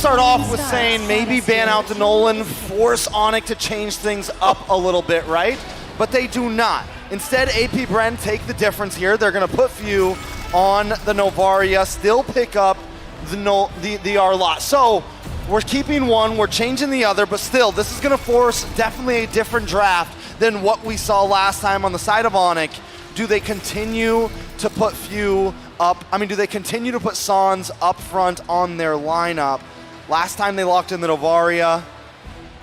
start off with saying maybe ban out the Nolan, force Onic to change things up a little bit, right? But they do not. Instead, AP Bren take the difference here. They're gonna put Few on the Novaria, still pick up the R-Lot. So we're keeping one, we're changing the other, but still, this is gonna force definitely a different draft than what we saw last time on the side of Onic. Do they continue to put Few up? I mean, do they continue to put Sans up front on their lineup? Last time they locked in the Novaria.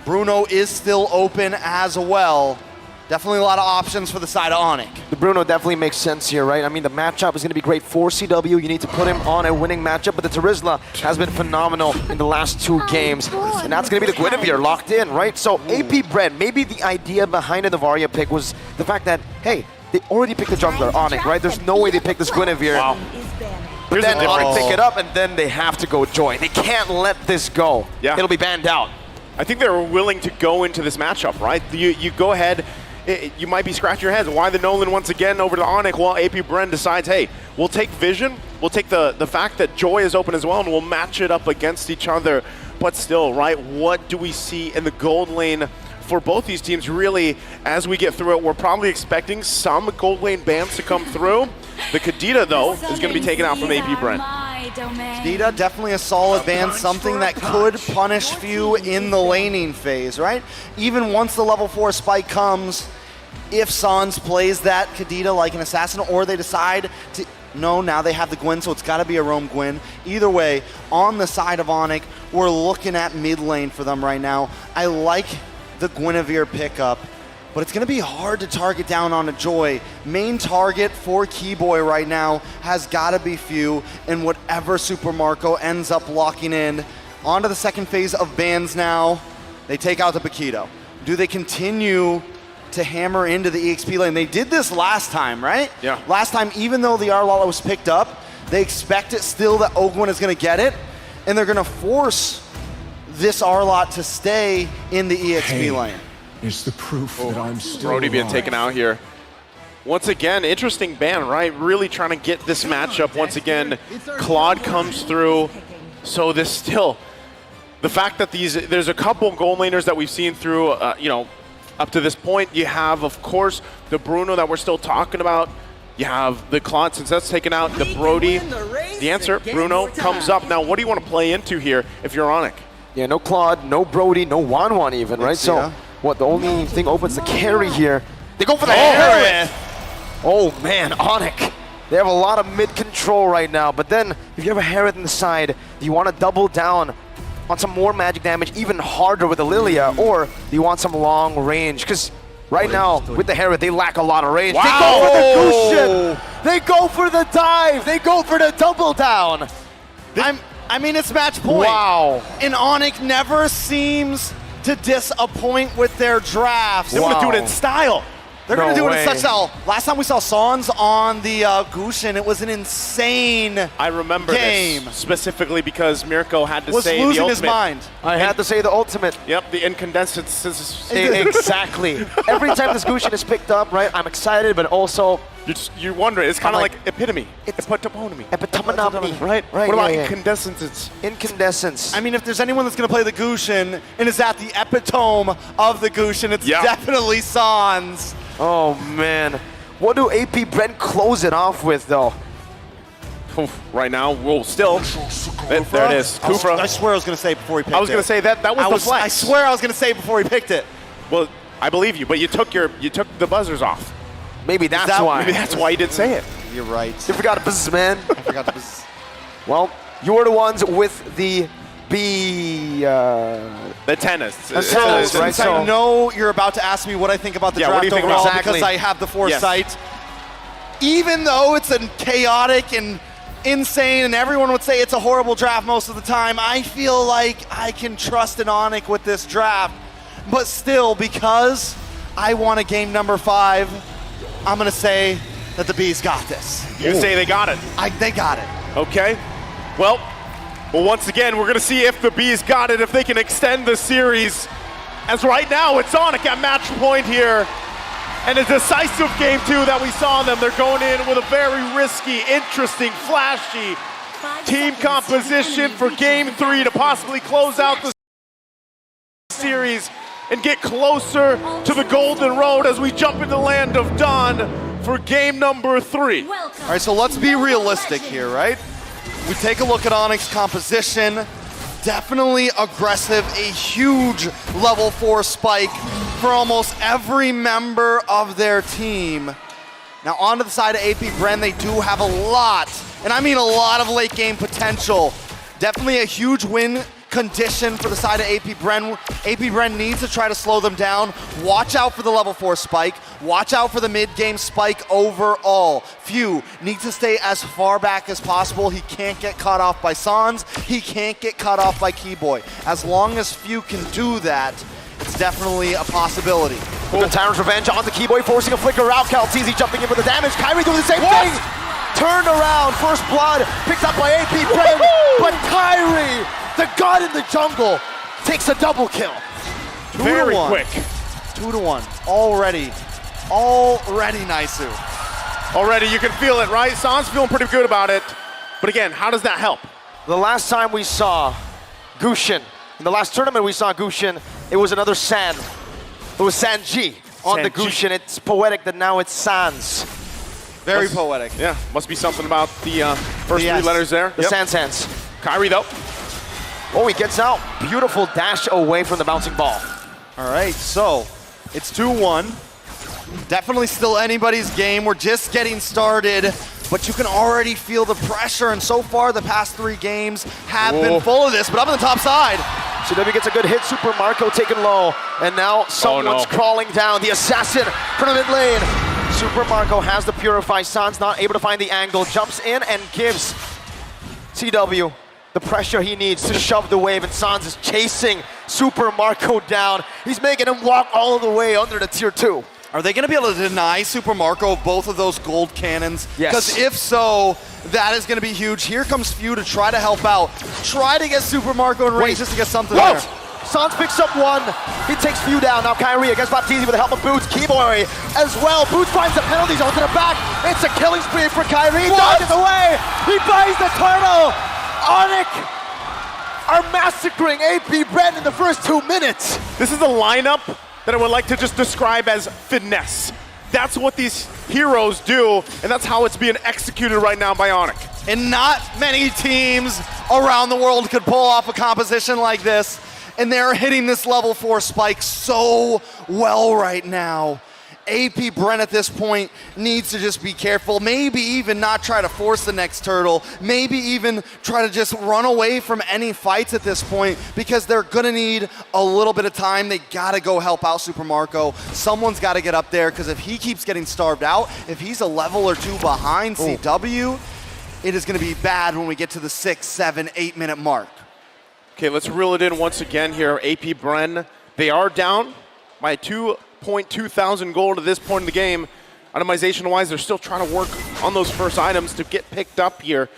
Bruno is still open as well. Definitely a lot of options for the side of Onic. The Bruno definitely makes sense here, right? I mean, the matchup is going to be great for CW. You need to put him on a winning matchup, but the Terizla has been phenomenal in the last 2 games. And that's going to be the Guinevere locked in, right? So AP Bren, maybe the idea behind the Novaria pick was the fact that, hey, they already picked the jungler, Onic, right? There's no way they picked this Guinevere. Wow. But then Onic pick it up, and then they have to go Joy. They can't let this go. Yeah. It'll be banned out. I think they were willing to go into this matchup, right? You go ahead, you might be scratching your heads. Why the Nolan once again over to Onic while AP Bren decides, hey, we'll take Vision, we'll take the fact that Joy is open as well, and we'll match it up against each other. But still, right, what do we see in the gold lane for both these teams? Really, as we get through it, we're probably expecting some gold lane bans to come through. The Kadita, though, is going to be taken out from AP Bren. Kadita, definitely a solid ban, something that could punish Few in the laning phase, right? Even once the level 4 spike comes, if Sans plays that Kadita like an assassin, or they decide to, no, now they have the Gwen, so it's got to be a roam Gwen. Either way, on the side of Onic, we're looking at mid lane for them right now. I like the Guinevere pickup, but it's going to be hard to target down on a Joy. Main target for Keyboy right now has got to be Few, and whatever Super Marco ends up locking in. Onto the second phase of bans now. They take out the Paquito. Do they continue to hammer into the EXP lane? They did this last time, right? Yeah. Last time, even though the R-Lala was picked up, they expect it still that Ogwin is going to get it, and they're going to force this R-Lot to stay in the EXP lane. Is the proof that I'm still Brody being alive. taken out here. Once again, interesting ban, right? Really trying to get this matchup. Once again, Claude comes through. So this still, the fact that there's a couple gold laners that we've seen through, you know, up to this point. You have, of course, the Bruno that we're still talking about. You have the Claude, since that's taken out, the Brody. The answer, Bruno, comes up. Now, what do you want to play into here if you're Onic? Yeah, no Claude, no Brody, no Wanwan even, right? So, what, the only thing opens the carry here. They go for the Herod! Oh man, Onic. They have a lot of mid-control right now, but then if you have a Herod on the side, do you want to double down on some more magic damage, even harder with the Lilia, or do you want some long range? Because right now, with the Herod, they lack a lot of range. Wow. They go for the Gushin! They go for the dive! They go for the double down! I mean, it's match point. Wow. And Onic never seems to disappoint with their drafts. They want to do it in style. They're going to No do it in way. such style. Last time we saw Sans on the Gushin, it was an insane I remember game. this specifically because Mirko had to Was say the losing ultimate. his mind. I had to say the ultimate. Yep, the incandescent. Exactly. Every time this Gushin is picked up, right, I'm excited, but also You're wondering. It's kind of I'm like epitome. It's epitome. epitome. Right? Right, What about yeah, yeah. incandescence? Incandescence. I mean, if there's anyone that's going to play the Gushin and is at the epitome of the Gushin, it's definitely Sans. Oh man. What do AP Bren close it off with though? Right now, we'll still. There it is. Kufra. I swear I was going to say it before he picked it. I was going to say that was the flex. I swear I was going to say it before he picked it. Well, I believe you, but you took the buzzers off. Maybe that's why. Maybe that's why you did say it. You're right. You forgot a business, man. I forgot the business. Well, you're the ones with the B. The tennis. So, Since right, I know you're about to ask me what I think about the Yeah, what do draft you think overall about- because Exactly. I have the foresight. Even though it's a chaotic and insane and everyone would say it's a horrible draft most of the time, I feel like I can trust an Onic with this draft. But still, because I want a game number 5, I'm going to say that the Bees got this. You say they got it. They got it. Okay. Well, once again, we're going to see if the Bees got it, if they can extend the series. As right now, it's Onic at match point here. And a decisive game, too, that we saw them. They're going in with a very risky, interesting, flashy team composition for Game 3 to possibly close out the series and get closer to the golden road as we jump into the land of Dawn for game number 3. All right, so let's be realistic here, right? We take a look at Onic's composition. Definitely aggressive, a huge level 4 spike for almost every member of their team. Now onto the side of AP Bren, they do have a lot, and I mean a lot of late game potential. Definitely a huge win condition for the side of AP Bren. AP Bren needs to try to slow them down. Watch out for the level 4 spike. Watch out for the mid-game spike overall. Few needs to stay as far back as possible. He can't get caught off by Sans. He can't get caught off by Keyboy. As long as Few can do that, it's definitely a possibility. The Tyrant's Revenge on the Keyboy, forcing a flicker out. Calteezy jumping in with the damage. Kyrie doing the same thing. Turned around, first blood, picked up by AP Bren, but Kyrie, the god in the jungle, takes a double kill. Very quick. 2-1, already Naisu. Already, you can feel it, right? Sans feeling pretty good about it. But again, how does that help? The last time we saw Gushin, in the last tournament we saw Gushin, it was another San. It was Sanji on the Gushin. It's poetic that now it's Sans. Very poetic. Yeah, must be something about the first 3 letters there. The Sans. Kyrie, though. Oh, he gets out. Beautiful dash away from the bouncing ball. All right, so it's 2-1. Definitely still anybody's game. We're just getting started, but you can already feel the pressure, and so far the past 3 games have been full of this, but up on the top side. CW gets a good hit, Super Marco taken low, and now someone's crawling down. The assassin from the mid lane. Super Marco has the Purify. Sans not able to find the angle, jumps in and gives CW the pressure he needs to shove the wave, and Sans is chasing Super Marco down. He's making him walk all the way under the tier 2. Are they going to be able to deny Super Marco both of those gold cannons? Yes. Because if so, that is going to be huge. Here comes Few to try to help out. Try to get Super Marco in range just to get something there. Sans picks up 1. He takes Few down. Now Kyrie against Baptiste with the help of Boots. Keyboy as well. Boots finds the penalties onto the back. It's a killing spree for Kyrie. Dodges away. He buys the turtle. Onic are massacring AP Bren in the first 2 minutes. This is a lineup that I would like to just describe as finesse. That's what these heroes do, and that's how it's being executed right now by Onic. And not many teams around the world could pull off a composition like this, and they're hitting this level 4 spike so well right now. AP Bren at this point needs to just be careful, maybe even not try to force the next turtle, maybe even try to just run away from any fights at this point, because they're gonna need a little bit of time. They gotta go help out Super Marco. Someone's gotta get up there, because if he keeps getting starved out, if he's a level or 2 behind CW, it is gonna be bad when we get to the 6, 7, 8 minute mark. Okay, let's reel it in once again here. AP Bren, they are down by 2,200 gold at this point in the game. Itemization-wise, they're still trying to work on those first items to get picked up here,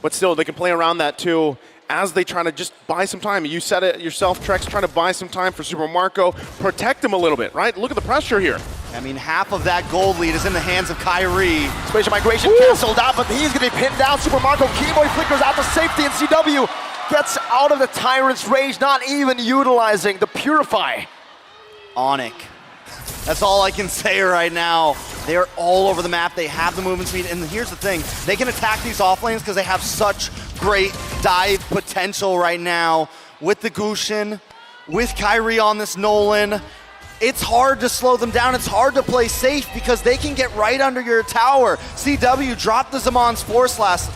but still, they can play around that too as they try to just buy some time. You said it yourself, Trex, trying to buy some time for Super Marco, protect him a little bit, right? Look at the pressure here. I mean, half of that gold lead is in the hands of Kyrie. Spatial migration canceled out, but he's going to be pinned down. Super Marco Keyboy flickers out to safety, and CW gets out of the Tyrant's rage, not even utilizing the Purify. Onic. That's all I can say right now. They're all over the map. They have the movement speed. And here's the thing. They can attack these off lanes because they have such great dive potential right now. With the Gushin, with Kyrie on this Nolan, it's hard to slow them down. It's hard to play safe because they can get right under your tower. CW dropped the Zaman's Force last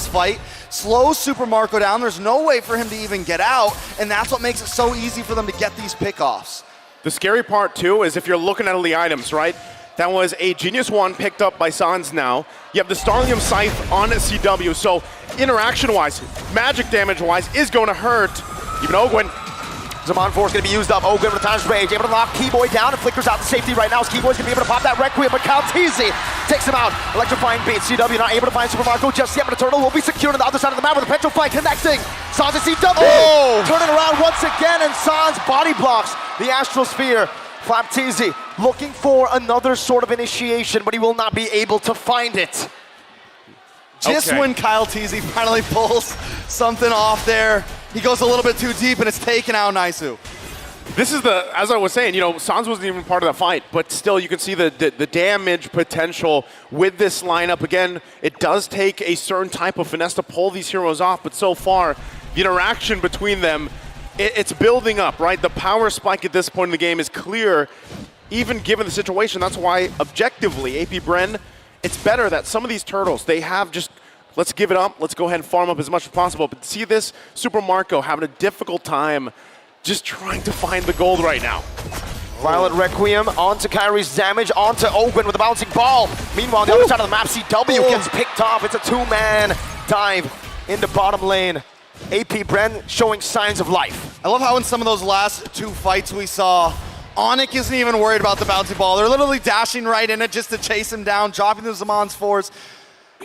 fight. Slows Super Marco down. There's no way for him to even get out. And that's what makes it so easy for them to get these pickoffs. The scary part, too, is if you're looking at all the items, right? That was a Genius 1 picked up by Sans now. You have the Starlium Scythe on CW, so interaction-wise, magic damage-wise, is going to hurt even Ogwyn. Zaman Force going to be used up. Ogwyn with the Time's Rage, able to knock Keyboy down and flickers out to safety right now. Keyboy's going to be able to pop that Requiem, but Calteezy takes him out. Electrifying beat. CW not able to find Super Marco just yet, but the turtle will be secured on the other side of the map with a Petrify connecting. Sans and CW turning around once again, and Sans body blocks the Astral Sphere. Flapteezy looking for another sort of initiation, but he will not be able to find it. Just when Kyle Teasy finally pulls something off there, he goes a little bit too deep and it's taken out Naisu. This is the, as I was saying, you know, Sans wasn't even part of the fight, but still you can see the damage potential with this lineup. Again, it does take a certain type of finesse to pull these heroes off, but so far, the interaction between them, it's building up, right? The power spike at this point in the game is clear, even given the situation. That's why, objectively, AP Bren, it's better that some of these turtles, they have just, let's give it up, let's go ahead and farm up as much as possible. But see this Super Marco having a difficult time just trying to find the gold right now. Violet Requiem onto Kyrie's damage, onto Ogun with a bouncing ball. Meanwhile, the other side of the map, CW gets picked off. It's a two-man dive in the bottom lane. AP Bren showing signs of life. I love how in some of those last two fights we saw, Onic isn't even worried about the bouncy ball. They're literally dashing right in it just to chase him down, dropping the Zaman's force.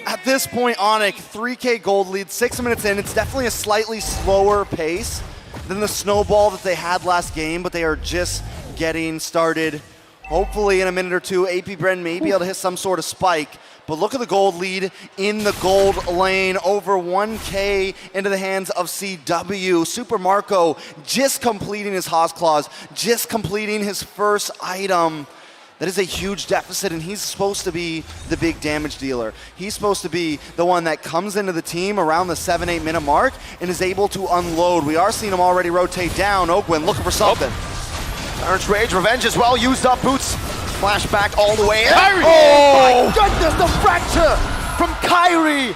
At this point, Onic, 3K gold lead, 6 minutes in. It's definitely a slightly slower pace than the snowball that they had last game, but they are just getting started. Hopefully in a minute or two, AP Bren may be able to hit some sort of spike. But look at the gold lead in the gold lane, over 1K into the hands of CW. Super Marco just completing his Haas Claws, just completing his first item. That is a huge deficit, and he's supposed to be the big damage dealer. He's supposed to be the one that comes into the team around the 7-8 minute mark and is able to unload. We are seeing him already rotate down. Ogwin looking for something. Turns Rage, Revenge as well, used up Boots. Flashback all the way in. Kyrie! Oh my goodness, the fracture from Kyrie.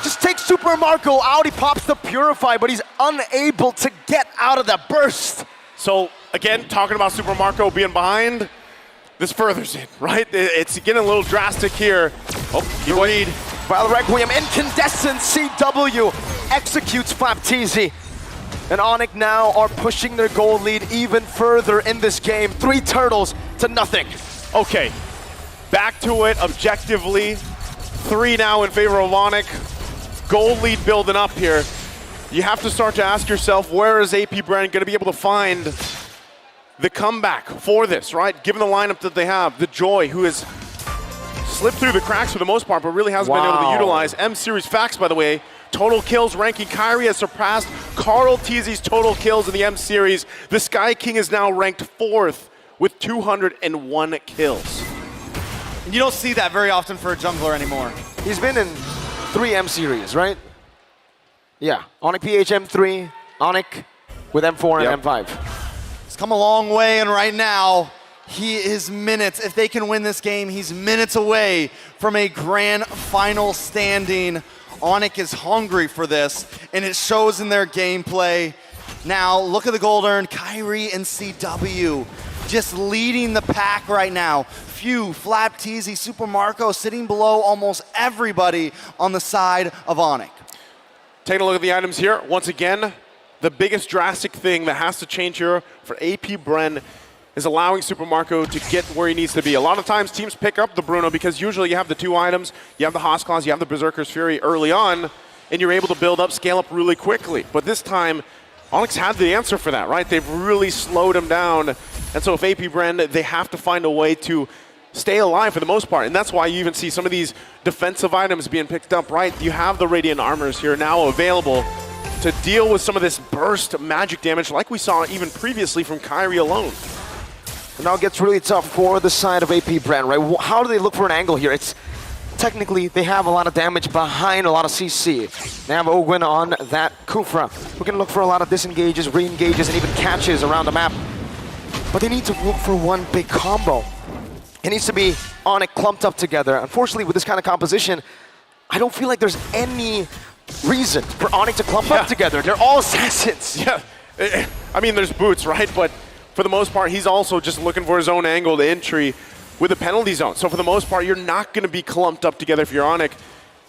Just takes Super Marco out, he pops the Purify, but he's unable to get out of the burst. So again, talking about Super Marco being behind, this furthers it, right? It's getting a little drastic here. Oh, you lead. Violet Requiem, incandescent, CW executes Flapteasy. And Onic now are pushing their goal lead even further in this game. 3 turtles to nothing. Okay, back to it objectively. 3 now in favor of Onic. Goal lead building up here. You have to start to ask yourself, where is AP Bren going to be able to find the comeback for this, right? Given the lineup that they have, the Joy, who has slipped through the cracks for the most part, but really hasn't been able to utilize. M-Series Facts, by the way, total kills ranking. Kyrie has surpassed Carl Teasy's total kills in the M-Series. The Sky King is now ranked 4th with 201 kills. And you don't see that very often for a jungler anymore. He's been in 3 M-Series, right? Yeah, Onic PH M3, Onic with M4 and M5. He's come a long way, and right now, he is minutes. If they can win this game, he's minutes away from a grand final standing. Onic is hungry for this, and it shows in their gameplay. Now, look at the gold earned. Kyrie and CW just leading the pack right now. Few, Flapteasy, Super Marco sitting below almost everybody on the side of Onic. Taking a look at the items here. Once again, the biggest drastic thing that has to change here for AP Bren is allowing Super Marco to get where he needs to be. A lot of times teams pick up the Bruno because usually you have the 2 items, you have the Haas Claws, you have the Berserker's Fury early on, and you're able to build up, scale up really quickly. But this time, Onyx had the answer for that, right? They've really slowed him down. And so if AP Bren, they have to find a way to stay alive for the most part. And that's why you even see some of these defensive items being picked up, right? You have the Radiant Armors here now available to deal with some of this burst magic damage like we saw even previously from Kyrie alone. And now it gets really tough for the side of AP Bren, right? How do they look for an angle here? It's technically, they have a lot of damage behind a lot of CC. They have Ogwin on that Kufra. We're going to look for a lot of disengages, re-engages, and even catches around the map. But they need to look for one big combo. It needs to be Onic clumped up together. Unfortunately, with this kind of composition, I don't feel like there's any reason for Onic to clump up together. They're all assassins. Yeah, I mean, there's Boots, right? But for the most part, he's also just looking for his own angle to entry with a penalty zone. So for the most part, you're not going to be clumped up together if you're Onic.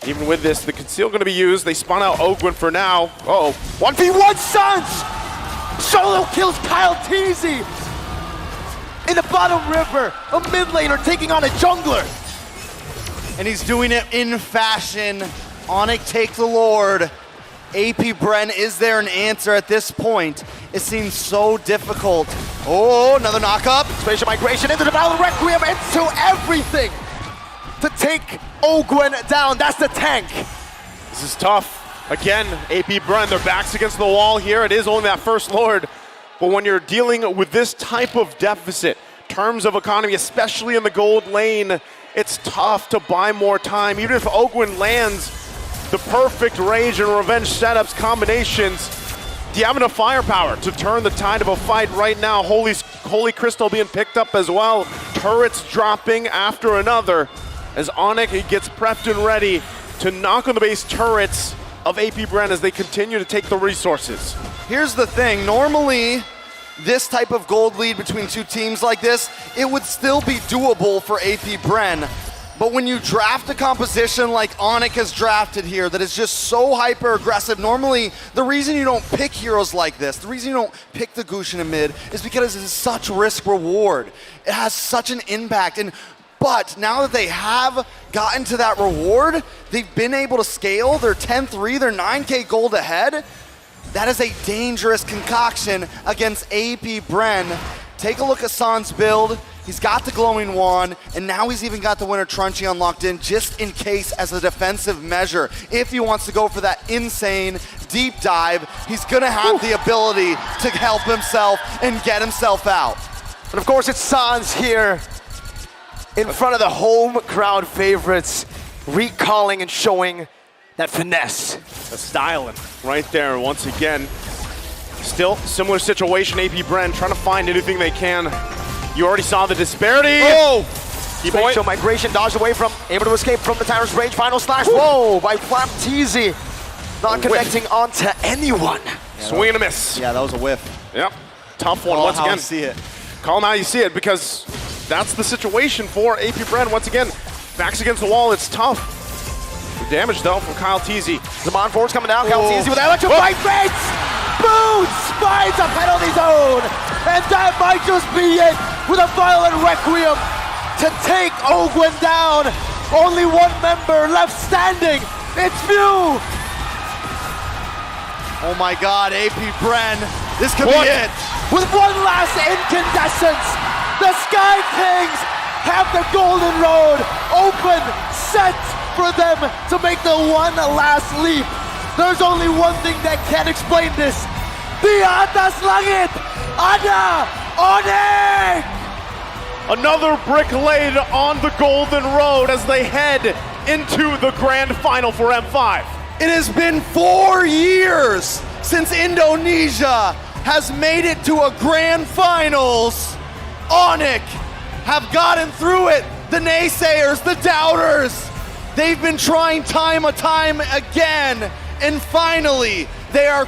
Even with this, the Conceal going to be used. They spawn out Ogwin for now. Uh-oh. 1v1 Suns! Solo kills Kyle Teasy! In the bottom river, a mid laner taking on a jungler. And he's doing it in fashion. Onic take the Lord. AP Bren, is there an answer at this point? It seems so difficult. Oh, another knock-up. Spatial migration into the Violet Requiem, into everything to take Ogwin down. That's the tank. This is tough. Again, AP Bren, their backs against the wall here. It is only that first Lord. But when you're dealing with this type of deficit, terms of economy, especially in the gold lane, it's tough to buy more time. Even if Ogwyn lands the perfect rage and revenge setups combinations, do you have enough firepower to turn the tide of a fight right now? Holy Crystal being picked up as well. Turrets dropping after another as Onic gets prepped and ready to knock on the base turrets of AP Bren as they continue to take the resources. Here's the thing, normally this type of gold lead between two teams like this, it would still be doable for AP Bren. But when you draft a composition like Onic has drafted here that is just so hyper aggressive, normally the reason you don't pick heroes like this, the reason you don't pick the Gusion in mid is because it's such risk reward. It has such an impact. But now that they have gotten to that reward, they've been able to scale. They're 10-3, they're 9K gold ahead. That is a dangerous concoction against AP Bren. Take a look at San's build. He's got the glowing wand, and now he's even got the Winter Truncheon unlocked in just in case as a defensive measure. If he wants to go for that insane deep dive, he's gonna have the ability to help himself and get himself out. And of course, it's Sans here in front of the home crowd favorites, recalling and showing that finesse. The styling right there once again. Still, similar situation, AP Bren trying to find anything they can. You already saw the disparity. Oh! Boy. Spatial migration dodged away from, able to escape from the Tyrant's rage. Final slash, whoa, by Flapteezy. Not connecting onto anyone. Swing and a miss. Yeah, that was a whiff. Yep, tough one Call once how again. you see it. Call them how you see it, because that's the situation for AP Bren. Once again, backs against the wall, it's tough. The damage though from Kyle Teasy. Zaman forwards coming down, Kyle Teasy with that electrifying fates! Boots finds a penalty zone! And that might just be it with a violent requiem to take Ogwyn down. Only one member left standing. It's View. Oh my God, AP Bren, this could be it. With one last incandescence, the Sky Kings have the golden road open, set for them to make the one last leap. There's only one thing that can explain this. Di atas langit, ada Onic! Another brick laid on the golden road as they head into the grand final for M5. It has been 4 years since Indonesia has made it to a grand finals. Onic have gotten through it. The naysayers, the doubters, they've been trying time and time again, and finally they are